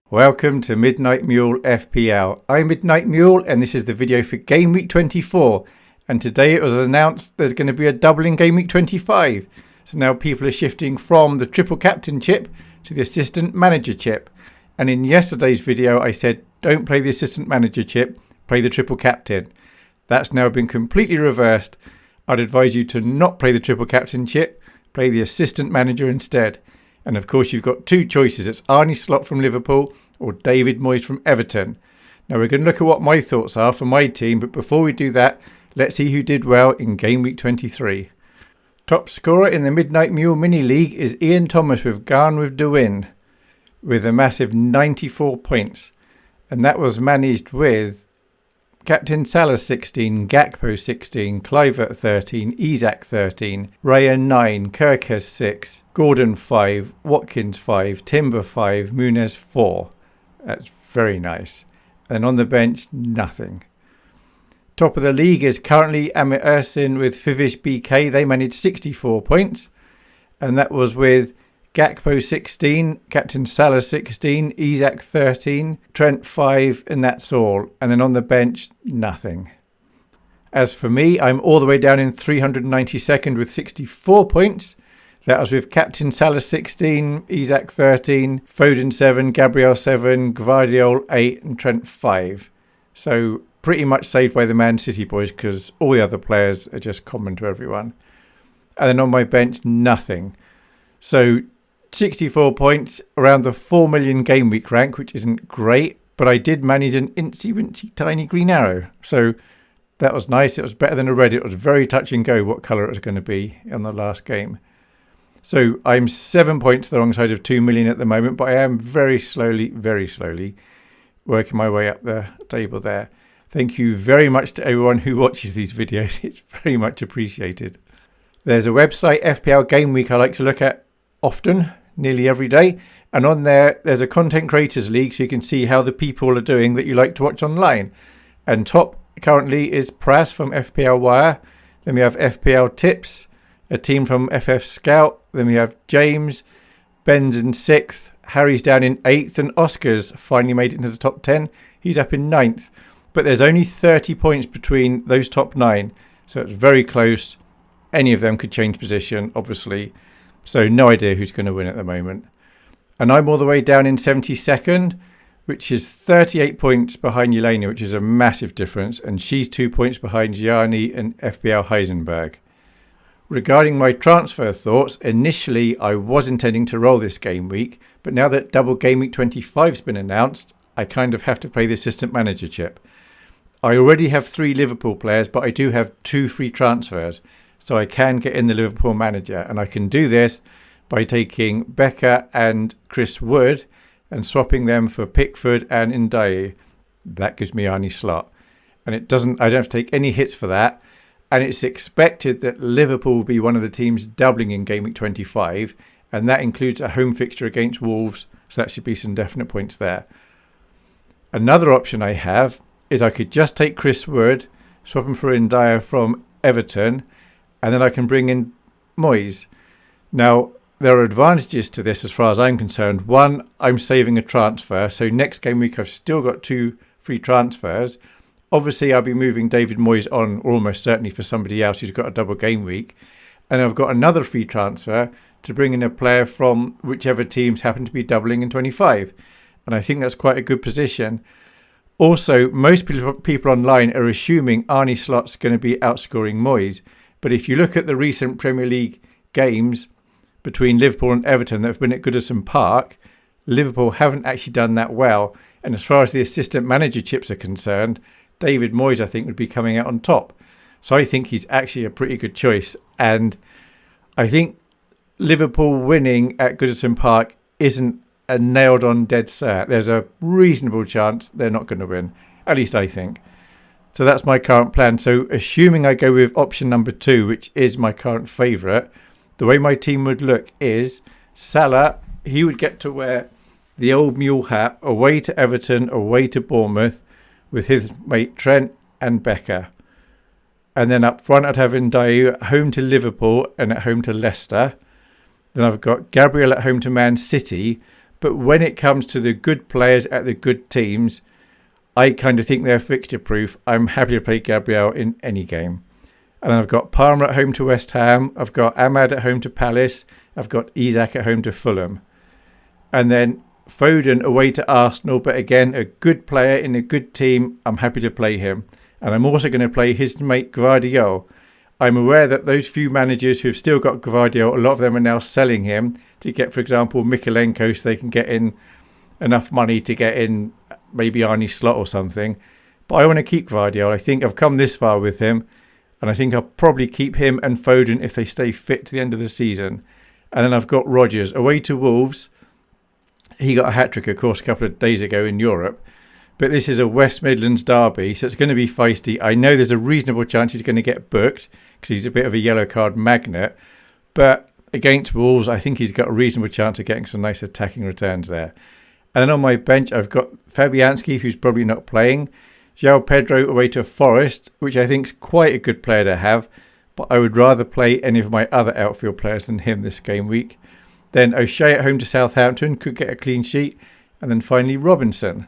Welcome to Midnight Mule FPL. I'm Midnight Mule and this is the video for Game Week 24. And today it was announced there's going to be a double in Game Week 25. So now people are shifting from the triple captain chip to the assistant manager chip. And in yesterday's video I said don't play the assistant manager chip, play the triple captain. That's now been completely reversed. I'd advise you to not play the triple captain chip, play the assistant manager instead. And of course you've got two choices. It's Arne Slot from Liverpool or David Moyes from Everton. Now we're going to look at what my thoughts are for my team. But before we do that, let's see who did well in Game Week 23. Top scorer in the Midnight Mule Mini-league is Ian Thomas with Gone with the Wind with a massive 94 points. And that was managed with Captain Salah 16, Gakpo 16, Kluivert 13, Isak 13, Raya 9, Kirkes 6, Gordon 5, Watkins 5, Timber 5, Muniz 4. That's very nice. And on the bench, nothing. Top of the league is currently Amit Ersin with Fivish BK. They managed 64 points. And that was with Gakpo 16, Captain Salah 16, Isak 13, Trent 5, and that's all. And then on the bench, nothing. As for me, I'm all the way down in 392nd with 64 points. That was with Captain Salah 16, Isak 13, Foden 7, Gabriel 7, Gvardiol 8, and Trent 5. So pretty much saved by the Man City boys because all the other players are just common to everyone. And then on my bench, nothing. So 64 points, around the 4 million game week rank, which isn't great, but I did manage an incy-wincy tiny green arrow. So that was nice. It was better than a red. It was very touch and go what colour it was going to be in the last game. So I'm 7 points to the wrong side of 2 million at the moment, but I am very slowly working my way up the table there. Thank you very much to everyone who watches these videos. It's very much appreciated. There's a website, FPL Gameweek, I like to look at often, nearly every day, and on there's a content creators league so you can see how the people are doing that you like to watch online. And top currently is Pras from FPL Wire. Then we have FPL Tips, a team from FF Scout. Then we have James, Ben's in 6th, Harry's down in 8th, and Oscar's finally made it into the top 10. He's up in 9th, but there's only 30 points between those top 9, so it's very close. Any of them could change position, obviously. So no idea who's going to win at the moment. And I'm all the way down in 72nd, which is 38 points behind Yelena, which is a massive difference. And she's 2 points behind Gianni and FPL Heisenberg. Regarding my transfer thoughts, initially I was intending to roll this game week. But now that double game week 25 has been announced, I kind of have to play the assistant manager chip. I already have 3 Liverpool players, but I do have 2 free transfers. So I can get in the Liverpool manager, and I can do this by taking Becker and Chris Wood and swapping them for Pickford and Ndiaye. That gives me Arne Slot. And I don't have to take any hits for that. And it's expected that Liverpool will be one of the teams doubling in Game Week 25. And that includes a home fixture against Wolves. So that should be some definite points there. Another option I have is I could just take Chris Wood, swap him for Ndiaye from Everton, and then I can bring in Moyes. Now, there are advantages to this as far as I'm concerned. One, I'm saving a transfer. So next game week, I've still got 2 free transfers. Obviously, I'll be moving David Moyes on, or almost certainly for somebody else who's got a double game week. And I've got another free transfer to bring in a player from whichever teams happen to be doubling in 25. And I think that's quite a good position. Also, most people online are assuming Arne Slot's going to be outscoring Moyes. But if you look at the recent Premier League games between Liverpool and Everton that have been at Goodison Park, Liverpool haven't actually done that well. And as far as the assistant manager chips are concerned, David Moyes, I think, would be coming out on top. So I think he's actually a pretty good choice. And I think Liverpool winning at Goodison Park isn't a nailed-on dead cert. There's a reasonable chance they're not going to win. At least I think. So that's my current plan. So assuming I go with option number 2, which is my current favourite, the way my team would look is Salah, he would get to wear the old mule hat away to Everton, away to Bournemouth with his mate Trent and Becker. And then up front I'd have Ndiaye at home to Liverpool and at home to Leicester. Then I've got Gabriel at home to Man City, But when it comes to the good players at the good teams, I kind of think they're fixture proof. I'm happy to play Gabriel in any game. And then I've got Palmer at home to West Ham. I've got Ahmad at home to Palace. I've got Isak at home to Fulham. And then Foden away to Arsenal. But again, a good player in a good team. I'm happy to play him. And I'm also going to play his mate Gvardiol. I'm aware that those few managers who've still got Gvardiol, a lot of them are now selling him to get, for example, Mikalenko, so they can get in enough money to get in maybe Arnie Slot or something. But I want to keep Gvardiol. I think I've come this far with him. And I think I'll probably keep him and Foden if they stay fit to the end of the season. And then I've got Rodgers away to Wolves. He got a hat-trick, of course, a couple of days ago in Europe. But this is a West Midlands derby, so it's going to be feisty. I know there's a reasonable chance he's going to get booked because he's a bit of a yellow card magnet. But against Wolves, I think he's got a reasonable chance of getting some nice attacking returns there. And then on my bench, I've got Fabianski, who's probably not playing. João Pedro away to Forest, which I think is quite a good player to have. But I would rather play any of my other outfield players than him this game week. Then O'Shea at home to Southampton, could get a clean sheet. And then finally Robinson.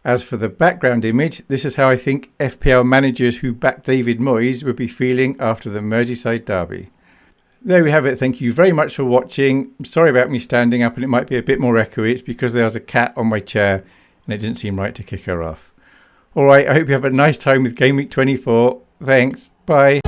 As for the background image, this is how I think FPL managers who back David Moyes would be feeling after the Merseyside derby. There we have it. Thank you very much for watching. Sorry about me standing up and it might be a bit more echoey. It's because there was a cat on my chair and it didn't seem right to kick her off. All right, I hope you have a nice time with Game Week 24. Thanks. Bye.